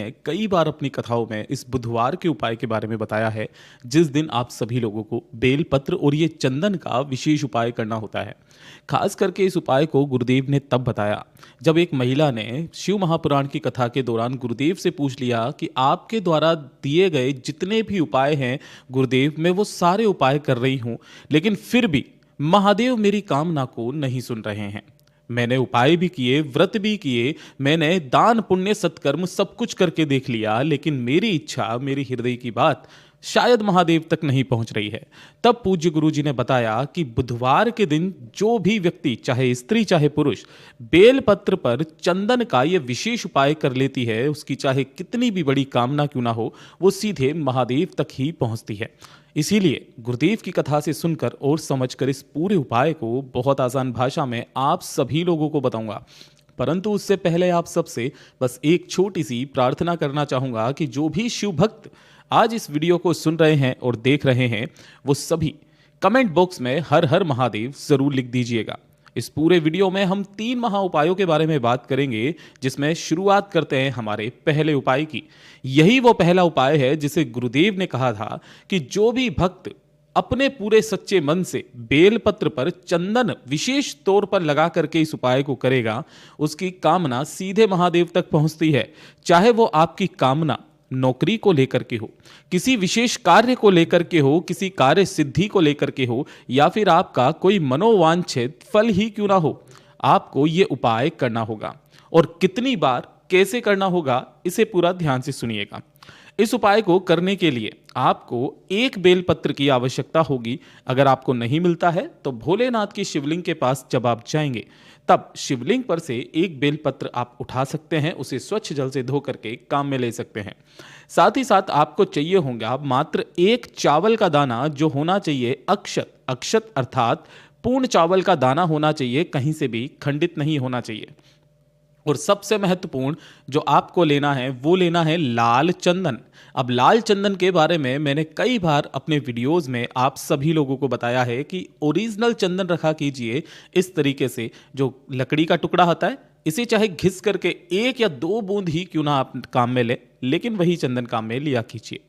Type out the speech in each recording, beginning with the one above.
ने कई बार अपनी कथाओं में इस बुधवार के उपाय के बारे में बताया है, जिस दिन आप सभी लोगों को बेलपत्र और ये चंदन का विशेष उपाय करना होता है। खास करके इस उपाय को गुरुदेव ने तब बताया जब एक महिला ने शिव महापुराण की कथा के दौरान गुरुदेव से पूछ लिया कि आपके द्वारा दिए गए जितने भी उपाय हैं गुरुदेव, मैं वो सारे उपाय कर रही हूँ, लेकिन फिर भी महादेव मेरी कामना को नहीं सुन रहे हैं। मैंने उपाय भी किए, व्रत भी किए, मैंने दान पुण्य सत्कर्म सब कुछ करके देख लिया, लेकिन मेरी इच्छा, मेरी हृदय की बात शायद महादेव तक नहीं पहुंच रही है। तब पूज्य गुरु जी ने बताया कि बुधवार के दिन जो भी व्यक्ति, चाहे स्त्री चाहे पुरुष, बेलपत्र पर चंदन का यह विशेष उपाय कर लेती है, उसकी चाहे कितनी भी बड़ी कामना क्यों ना हो, वो सीधे महादेव तक ही पहुंचती है। इसीलिए गुरुदेव की कथा से सुनकर और समझकर इस पूरे उपाय को बहुत आसान भाषा में आप सभी लोगों को बताऊंगा। परंतु उससे पहले आप सबसे बस एक छोटी सी प्रार्थना करना चाहूंगा कि जो भी शिव भक्त आज इस वीडियो को सुन रहे हैं और देख रहे हैं, वो सभी कमेंट बॉक्स में हर हर महादेव जरूर लिख दीजिएगा। इस पूरे वीडियो में हम 3 महा उपायों के बारे में बात करेंगे, जिसमें शुरुआत करते हैं हमारे पहले उपाय की। यही वो पहला उपाय है जिसे गुरुदेव ने कहा था कि जो भी भक्त अपने पूरे सच्चे मन से बेलपत्र पर चंदन विशेष तौर पर लगा करके इस उपाय को करेगा, उसकी कामना सीधे महादेव तक पहुंचती है। चाहे वो आपकी कामना नौकरी को लेकर के हो, किसी विशेष कार्य को लेकर के हो, किसी कार्य सिद्धि को लेकर के हो, या फिर आपका कोई मनोवांछित फल ही क्यों ना हो, आपको ये उपाय करना होगा। और कितनी बार कैसे करना होगा, इसे पूरा ध्यान से सुनिएगा। इस उपाय को करने के लिए आपको एक बेलपत्र की आवश्यकता होगी। अगर आपको नहीं मिलता है तो भोलेनाथ की शिवलिंग के पास जब आप जाएंगे, तब शिवलिंग पर से एक बेलपत्र आप उठा सकते हैं, उसे स्वच्छ जल से धो करके काम में ले सकते हैं। साथ ही साथ आपको चाहिए होगा मात्र एक चावल का दाना, जो होना चाहिए अक्षत। अक्षत अर्थात पूर्ण चावल का दाना होना चाहिए, कहीं से भी खंडित नहीं होना चाहिए। और सबसे महत्वपूर्ण जो आपको लेना है वो लेना है लाल चंदन। अब लाल चंदन के बारे में मैंने कई बार अपने वीडियोस में आप सभी लोगों को बताया है कि ओरिजिनल चंदन रखा कीजिए। इस तरीके से जो लकड़ी का टुकड़ा होता है, इसे चाहे घिस करके 1 या 2 बूंद ही क्यों ना आप काम में लें, लेकिन वही चंदन काम में लिया कीजिए।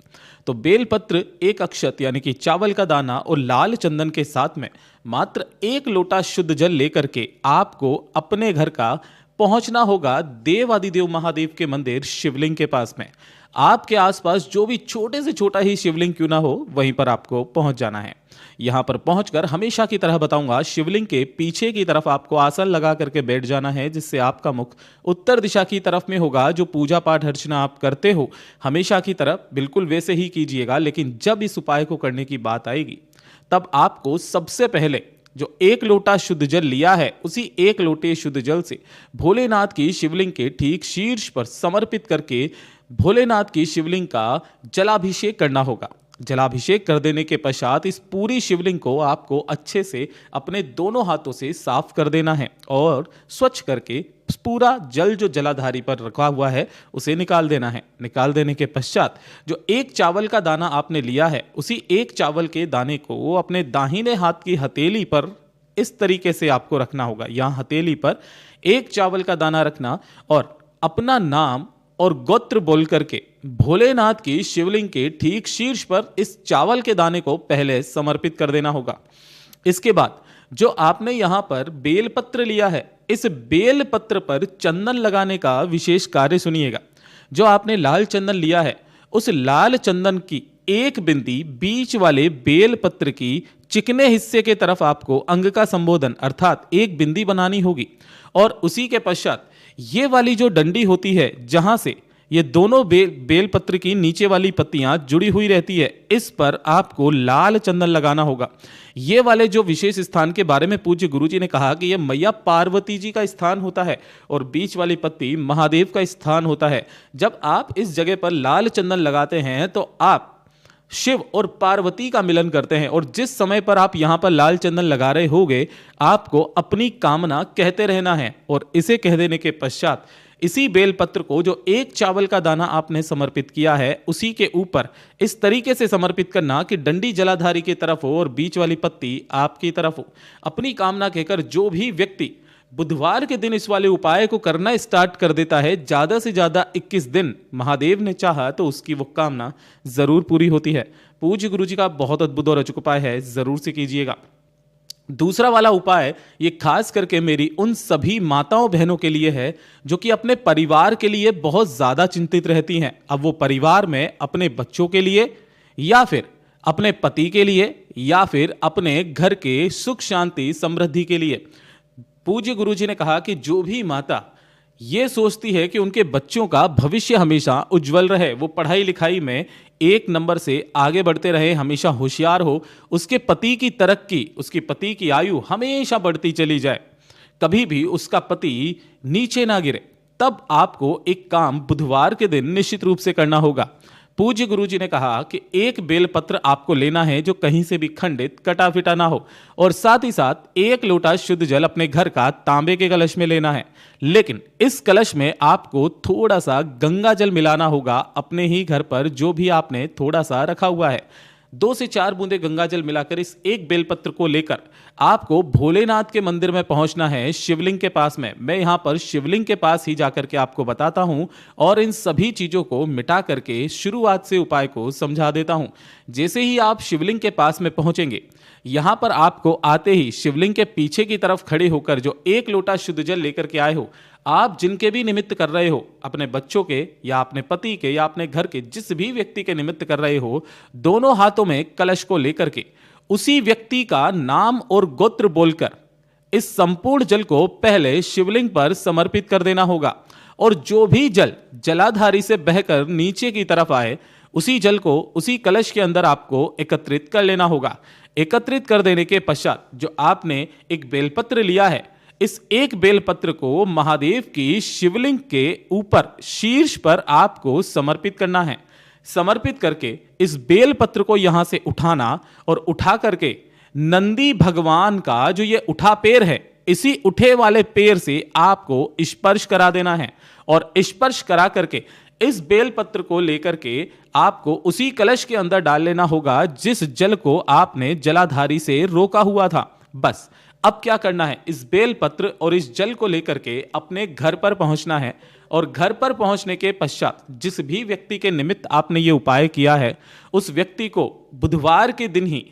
तो बेलपत्र, एक अक्षत यानी कि चावल का दाना और लाल चंदन के साथ में मात्र 1 लोटा शुद्ध जल लेकर के आपको अपने घर का पहुंचना होगा देवादिदेव महादेव के मंदिर शिवलिंग के पास में। आपके आसपास जो भी छोटे से छोटा ही शिवलिंग क्यों ना हो, वहीं पर आपको पहुंच जाना है। यहां पर पहुंचकर हमेशा की तरह बताऊंगा, शिवलिंग के पीछे की तरफ आपको आसन लगा करके बैठ जाना है, जिससे आपका मुख उत्तर दिशा की तरफ में होगा। जो पूजा पाठ अर्चना आप करते हो हमेशा की तरफ बिल्कुल वैसे ही कीजिएगा, लेकिन जब इस उपाय को करने की बात आएगी, तब आपको सबसे पहले जो 1 लोटा शुद्ध जल लिया है, उसी 1 लोटे शुद्ध जल से भोलेनाथ की शिवलिंग के ठीक शीर्ष पर समर्पित करके भोलेनाथ की शिवलिंग का जलाभिषेक करना होगा। जलाभिषेक कर देने के पश्चात इस पूरी शिवलिंग को आपको अच्छे से अपने दोनों हाथों से साफ कर देना है और स्वच्छ करके पूरा जल जो जलाधारी पर रखा हुआ है उसे निकाल देना है। निकाल देने के पश्चात जो 1 चावल का दाना आपने लिया है, उसी 1 चावल के दाने को अपने दाहिने हाथ की हथेली पर इस तरीके से आपको रखना होगा। यहाँ हथेली पर 1 चावल का दाना रखना और अपना नाम और गोत्र बोल करके भोलेनाथ की शिवलिंग के ठीक शीर्ष पर इस चावल के दाने को पहले समर्पित कर देना होगा। इसके बाद जो आपने यहां पर बेलपत्र लिया है, इस बेलपत्र पर चंदन लगाने का विशेष कार्य सुनिएगा। जो आपने लाल चंदन लिया है, उस लाल चंदन की 1 बिंदी बीच वाले बेलपत्र की चिकने हिस्से के तरफ आपको अंग का संबोधन अर्थात 1 बिंदी बनानी होगी। और उसी के पश्चात ये वाली जो डंडी होती है, जहां से ये दोनों बेलपत्र की नीचे वाली पत्तियां जुड़ी हुई रहती है, इस पर आपको लाल चंदन लगाना होगा। ये वाले जो विशेष स्थान के बारे में पूज्य गुरुजी ने कहा कि यह मैया पार्वती जी का स्थान होता है और बीच वाली पत्ती महादेव का स्थान होता है। जब आप इस जगह पर लाल चंदन लगाते हैं तो आप शिव और पार्वती का मिलन करते हैं। और जिस समय पर आप यहां पर लाल चंदन लगा रहे होगे, आपको अपनी कामना कहते रहना है। और इसे कह देने के पश्चात इसी बेलपत्र को जो 1 चावल का दाना आपने समर्पित किया है, उसी के ऊपर इस तरीके से समर्पित करना कि डंडी जलाधारी की तरफ हो और बीच वाली पत्ती आपकी तरफ हो। अपनी कामना कहकर जो भी व्यक्ति बुधवार के दिन इस वाले उपाय को करना स्टार्ट कर देता है, ज्यादा से ज्यादा 21 दिन महादेव ने चाहा तो उसकी वो कामना जरूर पूरी होती है। पूज्य गुरु जी का बहुत अद्भुत और अचूक उपाय है, जरूर से कीजिएगा। दूसरा वाला उपाय ये खास करके मेरी उन सभी माताओं बहनों के लिए है जो कि अपने परिवार के लिए बहुत ज्यादा चिंतित रहती हैं। अब वो परिवार में अपने बच्चों के लिए या फिर अपने पति के लिए या फिर अपने घर के सुख शांति समृद्धि के लिए। पूज्य गुरु जी ने कहा कि जो भी माता ये सोचती है कि उनके बच्चों का भविष्य हमेशा उज्जवल रहे, वो पढ़ाई लिखाई में एक नंबर से आगे बढ़ते रहे, हमेशा होशियार हो, उसके पति की तरक्की, उसकी पति की आयु हमेशा बढ़ती चली जाए, कभी भी उसका पति नीचे ना गिरे, तब आपको एक काम बुधवार के दिन निश्चित रूप से करना होगा। पूज्य गुरु जी ने कहा कि एक बेलपत्र आपको लेना है जो कहीं से भी खंडित कटा फिटा ना हो, और साथ ही साथ एक लोटा शुद्ध जल अपने घर का तांबे के कलश में लेना है। लेकिन इस कलश में आपको थोड़ा सा गंगा जल मिलाना होगा, अपने ही घर पर जो भी आपने थोड़ा सा रखा हुआ है। 2 से 4 बूंदे गंगा जल मिलाकर इस एक बेलपत्र को लेकर आपको भोलेनाथ के मंदिर में पहुंचना है, शिवलिंग के पास में। मैं यहां पर शिवलिंग के पास ही जाकर के आपको बताता हूं और इन सभी चीजों को मिटा करके शुरुआत से उपाय को समझा देता हूं। जैसे ही आप शिवलिंग के पास में पहुंचेंगे, यहां पर आपको आते ही शिवलिंग के पीछे की तरफ खड़े होकर जो एक लोटा शुद्ध जल लेकर के आए हो, आप जिनके भी निमित्त कर रहे हो, अपने बच्चों के या अपने पति के या अपने घर के जिस भी व्यक्ति के निमित्त कर रहे हो, दोनों हाथों में कलश को लेकर के उसी व्यक्ति का नाम और गोत्र बोलकर इस संपूर्ण जल को पहले शिवलिंग पर समर्पित कर देना होगा। और जो भी जल जलाधारी से बहकर नीचे की तरफ आए, उसी जल को उसी कलश के अंदर आपको एकत्रित कर लेना होगा। एकत्रित कर देने के पश्चात जो आपने एक बेलपत्र लिया है, इस एक बेलपत्र को महादेव की शिवलिंग के ऊपर शीर्ष पर आपको समर्पित करना है। समर्पित करके इस बेलपत्र को यहां से उठाना और उठा करके नंदी भगवान का जो ये उठा पैर है, इसी उठे वाले पैर से आपको स्पर्श करा देना है। और स्पर्श करा करके इस बेलपत्र को लेकर के आपको उसी कलश के अंदर डाल लेना होगा जिस जल को आपने जलाधारी से रोका हुआ था। बस अब क्या करना है, इस बेलपत्र और इस जल को लेकर के अपने घर पर पहुंचना है। और घर पर पहुंचने के पश्चात जिस भी व्यक्ति के निमित्त आपने ये उपाय किया है, उस व्यक्ति को बुधवार के दिन ही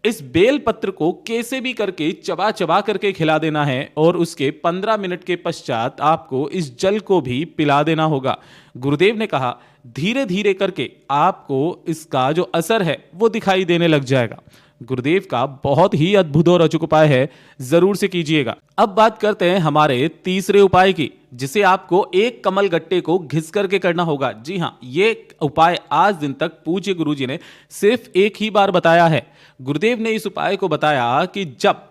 इस बेलपत्र को कैसे भी करके चबा चबा करके खिला देना है और उसके 15 मिनट के पश्चात आपको इस जल को भी पिला देना होगा। गुरुदेव ने कहा धीरे धीरे करके आपको इसका जो असर है वो दिखाई देने लग जाएगा। गुरुदेव का बहुत ही अद्भुत और अचूक उपाय है, जरूर से कीजिएगा। अब बात करते हैं हमारे तीसरे उपाय की, जिसे आपको एक कमल गट्टे को घिस करके करना होगा। जी हाँ, ये उपाय आज दिन तक पूज्य गुरु जी ने सिर्फ एक ही बार बताया है। गुरुदेव ने इस उपाय को बताया कि जब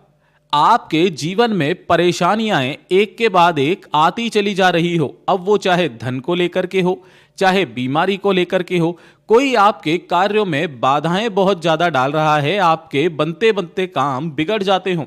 आपके जीवन में परेशानियां एक के बाद एक आती चली जा रही हो, अब वो चाहे धन को लेकर के हो, चाहे बीमारी को लेकर के हो, कोई आपके कार्यों में बाधाएं बहुत ज्यादा डाल रहा है, आपके बनते बनते काम बिगड़ जाते हो,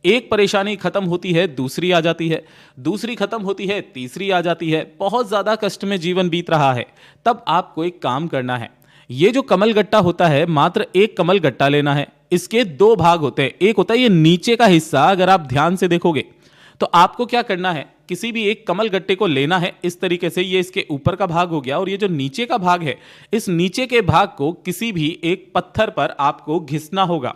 एक परेशानी खत्म होती है दूसरी आ जाती है, दूसरी खत्म होती है तीसरी आ जाती है, बहुत ज्यादा कष्ट में जीवन बीत रहा है, तब आपको एक काम करना है। ये जो कमल गट्टा होता है, मात्र एक कमल गट्टा लेना है। इसके 2 भाग होते हैं। एक होता है ये नीचे का हिस्सा, अगर आप ध्यान से देखोगे तो आपको क्या करना है, किसी भी एक कमल गट्टे को लेना है इस तरीके से। ये इसके ऊपर का भाग हो गया, और ये जो नीचे का भाग है, इस नीचे के भाग को किसी भी एक पत्थर पर आपको घिसना होगा।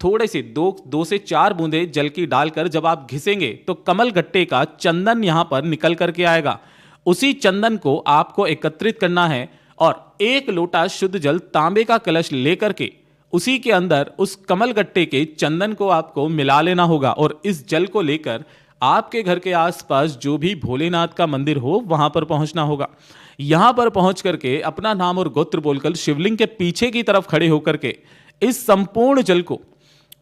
थोड़े से 2 से 4 बूंदे जल की डालकर जब आप घिसेंगे तो कमल गट्टे का चंदन यहां पर निकल करके आएगा। उसी चंदन को आपको एकत्रित करना है और एक लोटा शुद्ध जल तांबे का कलश लेकर के उसी के अंदर उस कमल गट्टे के चंदन को आपको मिला लेना होगा। और इस जल को लेकर आपके घर के आसपास जो भी भोलेनाथ का मंदिर हो वहां पर पहुंचना होगा। यहां पर पहुंच करके अपना नाम और गोत्र बोलकर शिवलिंग के पीछे की तरफ खड़े होकर के इस संपूर्ण जल को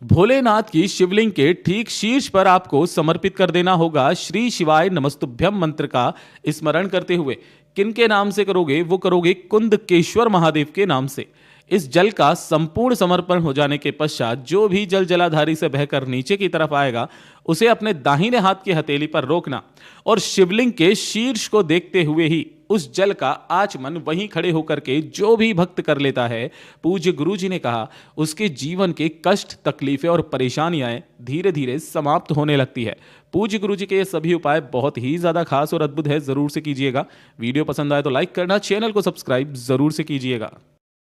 भोलेनाथ की शिवलिंग के ठीक शीर्ष पर आपको समर्पित कर देना होगा। श्री शिवाय नमस्तुभ्यम मंत्र का स्मरण करते हुए किनके नाम से करोगे, वो करोगे कुंदकेश्वर महादेव के नाम से। इस जल का संपूर्ण समर्पण हो जाने के पश्चात जो भी जल जलाधारी से बहकर नीचे की तरफ आएगा, उसे अपने दाहिने हाथ की हथेली पर रोकना और शिवलिंग के शीर्ष को देखते हुए ही उस जल का आचमन वहीं खड़े होकर के जो भी भक्त कर लेता है, पूज्य गुरु जी ने कहा, उसके जीवन के कष्ट, तकलीफें और परेशानियां धीरे धीरे समाप्त होने लगती है। पूज्य गुरु जी के ये सभी उपाय बहुत ही ज्यादा खास और अद्भुत है, जरूर से कीजिएगा। वीडियो पसंद आए तो लाइक करना, चैनल को सब्सक्राइब जरूर से कीजिएगा।